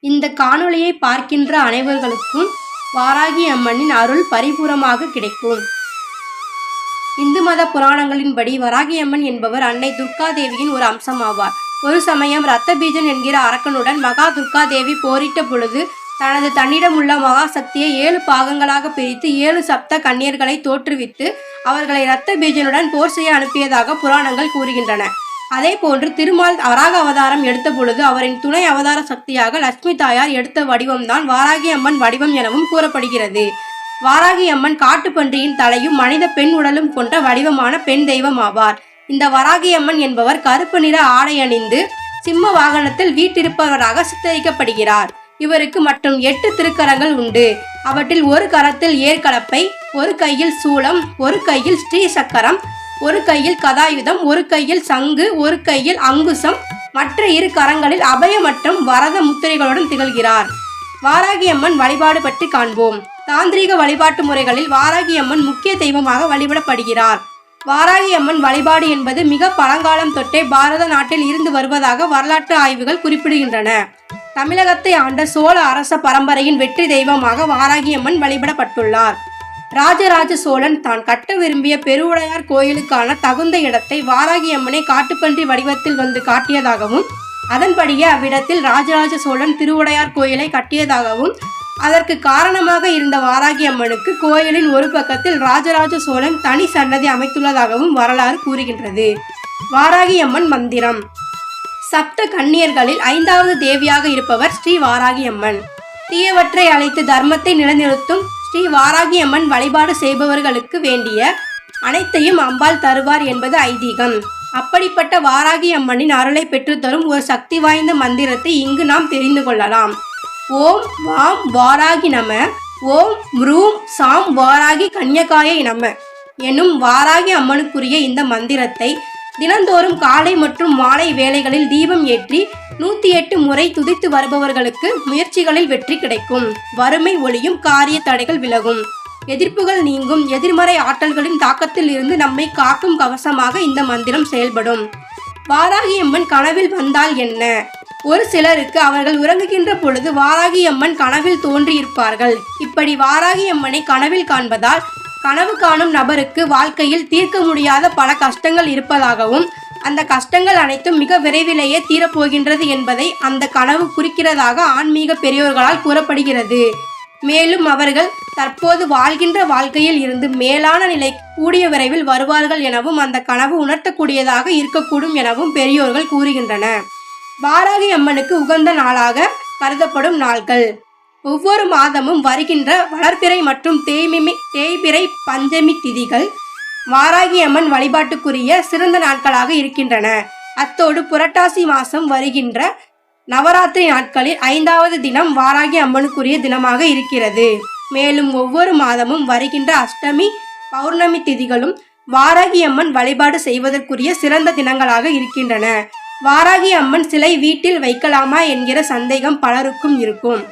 இந்த காணொளியை பார்க்கின்ற அனைவர்களுக்கும் வாராகி அம்மனின் அருள் பரிபூரமாக கிடைக்கும். இந்து மத புராணங்களின்படி வராகி அம்மன் என்பவர் அன்னை துர்கா தேவியின் ஒரு அம்சமாவார். ஒரு சமயம் ரத்தபீஜன் என்கிற அரக்கனுடன் மகா துர்கா தேவி போரிட்ட பொழுது தன்னிடம் உள்ள மகாசக்தியை 7 பாகங்களாக பிரித்து 7 சப்த கன்னியர்களை தோற்றுவித்து அவர்களை ரத்தபீஜனுடன் போர் செய்ய அனுப்பியதாக புராணங்கள் கூறுகின்றன. அதே போன்று திருமால் வராக அவதாரம் எடுத்த பொழுது அவரின் துணை அவதார சக்தியாக லட்சுமி தாயார் எடுத்த வடிவம்தான் வாராகி அம்மன் வடிவம் எனவும் கூறப்படுகிறது. வாராகி அம்மன் காட்டுப்பன்றியின் தலையும் மனித பெண் உடலும் கொண்ட வடிவமான பெண் தெய்வம் ஆவார். இந்த வராகி அம்மன் என்பவர் கருப்பு நிற ஆடை அணிந்து சிம்ம வாகனத்தில் வீட்டிருப்பவராக சித்தரிக்கப்படுகிறார். இவருக்கு மற்றும் 8 திருக்கரங்கள் உண்டு. அவற்றில் ஒரு கரத்தில் ஏற்கலப்பை, ஒரு கையில் சூலம், ஒரு கையில் ஸ்ரீ சக்கரம், ஒரு கையில் கதாயுதம், ஒரு கையில் சங்கு, ஒரு கையில் அங்குசம், மற்ற 2 கரங்களில் அபய மற்றும் வரத முத்திரைகளுடன் திகழ்கிறார். வாராகி அம்மன் வழிபாடு பற்றி காண்போம். தாந்திரீக வழிபாட்டு முறைகளில் வாராகி அம்மன் முக்கிய தெய்வமாக வழிபடப்படுகிறார். வாராகி அம்மன் வழிபாடு என்பது மிக பழங்காலம் தொட்டே பாரத நாட்டில் இருந்து வருவதாக வரலாற்று ஆய்வுகள் குறிப்பிடுகின்றன. தமிழகத்தை ஆண்ட சோழ அரச பரம்பரையின் வெற்றி தெய்வமாக வாராகி அம்மன் வழிபடப்பட்டுள்ளார். ராஜராஜ சோழன் தான் கட்ட விரும்பிய பெருவுடையார் கோயிலுக்கான தகுந்த இடத்தை வாராகி அம்மனை காட்டுப்பன்றி வடிவத்தில் வந்து காட்டியதாகவும் அதன்படியே அவ்விடத்தில் ராஜராஜ சோழன் திருவுடையார் கோயிலை கட்டியதாகவும் அதற்கு காரணமாக இருந்த வாராகி அம்மனுக்கு கோயிலின் ஒரு பக்கத்தில் ராஜராஜ சோழன் தனி சன்னதி அமைத்துள்ளதாகவும் வரலாறு கூறுகின்றது. வாராகி அம்மன் மந்திரம். சப்த கன்னியர்களில் 5வது தேவியாக இருப்பவர் ஸ்ரீ வாராகி அம்மன். தீயவற்றை அழைத்து தர்மத்தை நிலைநிறுத்தும் ஸ்ரீ வாராகி அம்மன் வழிபாடு செய்பவர்களுக்கு வேண்டிய அனைத்தையும் அம்பாள் தருவார் என்பது ஐதீகம். அப்படிப்பட்ட வாராகி அம்மனின் அருளை பெற்றுத்தரும் ஒரு சக்தி வாய்ந்த மந்திரத்தை இங்கு நாம் தெரிந்து கொள்ளலாம். ஓம் வாம் வாராகி நம, ஓம் ம்ரூம் சாம் வாராகி கன்யகாயை நம எனும் வாராகி அம்மனுக்குரிய இந்த மந்திரத்தை தினந்தோறும் காலை மற்றும் மாலை வேளைகளில் தீபம் ஏற்றி 108 முறை துதித்து வருபவர்களுக்கு முயற்சிகளில் வெற்றி கிடைக்கும். வறுமை ஒழியும், காரிய தடைகள் விலகும், எதிர்ப்புகள் நீங்கும், எதிர்மறை ஆற்றல்களின் தாக்கத்தில் இருந்து நம்மை காக்கும் கவசமாக இந்த மந்திரம் செயல்படும். வாராகி அம்மன் கனவில் வந்தால் என்ன? ஒரு சிலருக்கு அவர்கள் உறங்குகின்ற பொழுது வாராகி அம்மன் கனவில் தோன்றியிருப்பார்கள். இப்படி வாராகி அம்மனை கனவில் காண்பதால் கனவு காணும் நபருக்கு வாழ்க்கையில் தீர்க்க முடியாத பல கஷ்டங்கள் இருப்பதாகவும் அந்த கஷ்டங்கள் அனைத்தும் மிக விரைவிலேயே தீரப்போகின்றது என்பதை அந்த கனவு குறிக்கிறதாக ஆன்மீக பெரியோர்களால் கூறப்படுகிறது. மேலும் அவர்கள் தற்போது வாழ்கின்ற வாழ்க்கையில் இருந்து மேலான நிலை கூடிய விரைவில் வருவார்கள் எனவும் அந்த கனவு உணர்த்தக்கூடியதாக இருக்கக்கூடும் எனவும் பெரியோர்கள் கூறுகின்றனர். வாராகி அம்மனுக்கு உகந்த நாளாக கருதப்படும் நாட்கள். ஒவ்வொரு மாதமும் வருகின்ற வளர்பிறை மற்றும் தேய்பிறை பஞ்சமி திதிகள் வாராகி அம்மன் வழிபாட்டுக்குரிய சிறந்த நாட்களாக இருக்கின்றன. அத்தோடு புரட்டாசி மாதம் வருகின்ற நவராத்திரி நாட்களில் 5வது தினம் வாராகி அம்மனுக்குரிய தினமாக இருக்கிறது. மேலும் ஒவ்வொரு மாதமும் வருகின்ற அஷ்டமி, பௌர்ணமி திதிகளும் வாராகி அம்மன் வழிபாடு செய்வதற்குரிய சிறந்த தினங்களாக இருக்கின்றன. வாராகி அம்மன் சிலை வீட்டில் வைக்கலாமா என்கிற சந்தேகம் பலருக்கும் இருக்கும்.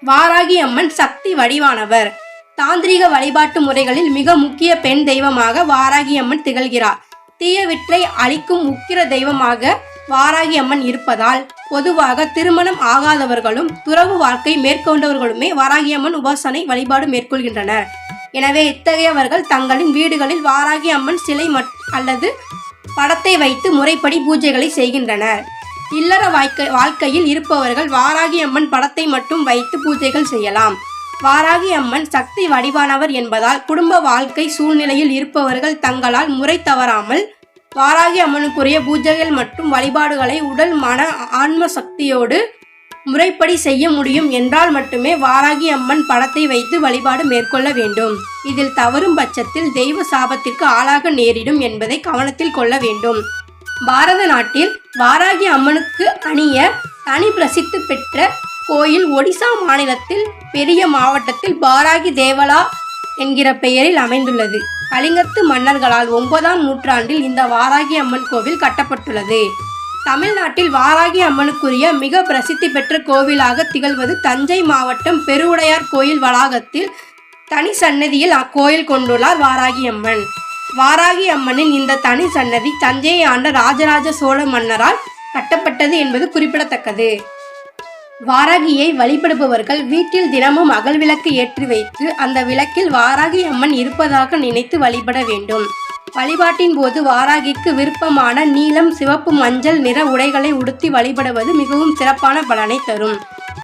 வாராகி அம்மன் சக்தி வடிவானவர். தாந்திரீக வழிபாட்டு முறைகளில் மிக முக்கிய பெண் தெய்வமாக வாராகி அம்மன் திகழ்கிறார். தீயவற்றை அழிக்கும் உக்கிர தெய்வமாக வாராகி அம்மன் இருப்பதால் பொதுவாக திருமணம் ஆகாதவர்களும் துறவு வாழ்க்கை மேற்கொண்டவர்களுமே வாராகி அம்மன் உபாசனை வழிபாடு மேற்கொள்கின்றனர். எனவே இத்தகையவர்கள் தங்களின் வீடுகளில் வாராகி அம்மன் சிலை அல்லது படத்தை வைத்து முறைப்படி பூஜைகளை செய்கின்றனர். இல்லற வாழ்க்கையில் இருப்பவர்கள் வாராகி அம்மன் படத்தை மட்டும் வைத்து பூஜைகள் செய்யலாம். வாராகி அம்மன் சக்தி வடிவானவர் என்பதால் குடும்ப வாழ்க்கை சூழ்நிலையில் இருப்பவர்கள் தங்களால் முறை தவறாமல் வாராகி அம்மனுக்குரிய பூஜைகள் மற்றும் வழிபாடுகளை உடல் மன ஆன்ம சக்தியோடு முறைப்படி செய்ய முடியும் என்றால் மட்டுமே வாராகி அம்மன் படத்தை வைத்து வழிபாடு மேற்கொள்ள வேண்டும். இதில் தவறும் பட்சத்தில் தெய்வ சாபத்திற்கு ஆளாக நேரிடும் என்பதை கவனத்தில் கொள்ள வேண்டும். பாரத நாட்டில் வாராகி அம்மனுக்கு அணிய தனி பிரசித்தி பெற்ற கோயில் ஒடிசா மாநிலத்தில் பெரிய மாவட்டத்தில் வாராகி தேவலா என்கிற பெயரில் அமைந்துள்ளது. கலிங்கத்து மன்னர்களால் 9ஆம் நூற்றாண்டில் இந்த வாராகி அம்மன் கோவில் கட்டப்பட்டுள்ளது. தமிழ்நாட்டில் வாராகி அம்மனுக்குரிய மிக பிரசித்தி பெற்ற கோவிலாக திகழ்வது தஞ்சை மாவட்டம் பெருவுடையார் கோயில் வளாகத்தில் தனி சன்னதியில் அக்கோயில் கொண்டுள்ளார் வாராகி அம்மன். வாராகி அம்மனின் இந்த தனி சன்னதி தஞ்சையை ஆண்ட ராஜராஜ சோழ மன்னரால் கட்டப்பட்டது என்பது குறிப்பிடத்தக்கது. வாராகியை வழிபடுபவர்கள் வீட்டில் தினமும் அகல் விளக்கு ஏற்றி வைத்து அந்த விளக்கில் வாராகி அம்மன் இருப்பதாக நினைத்து வழிபட வேண்டும். வழிபாட்டின் போது வாராகிக்கு விருப்பமான நீலம், சிவப்பு, மஞ்சள் நிற உடைகளை உடுத்தி வழிபடுவது மிகவும் சிறப்பான பலனை தரும்.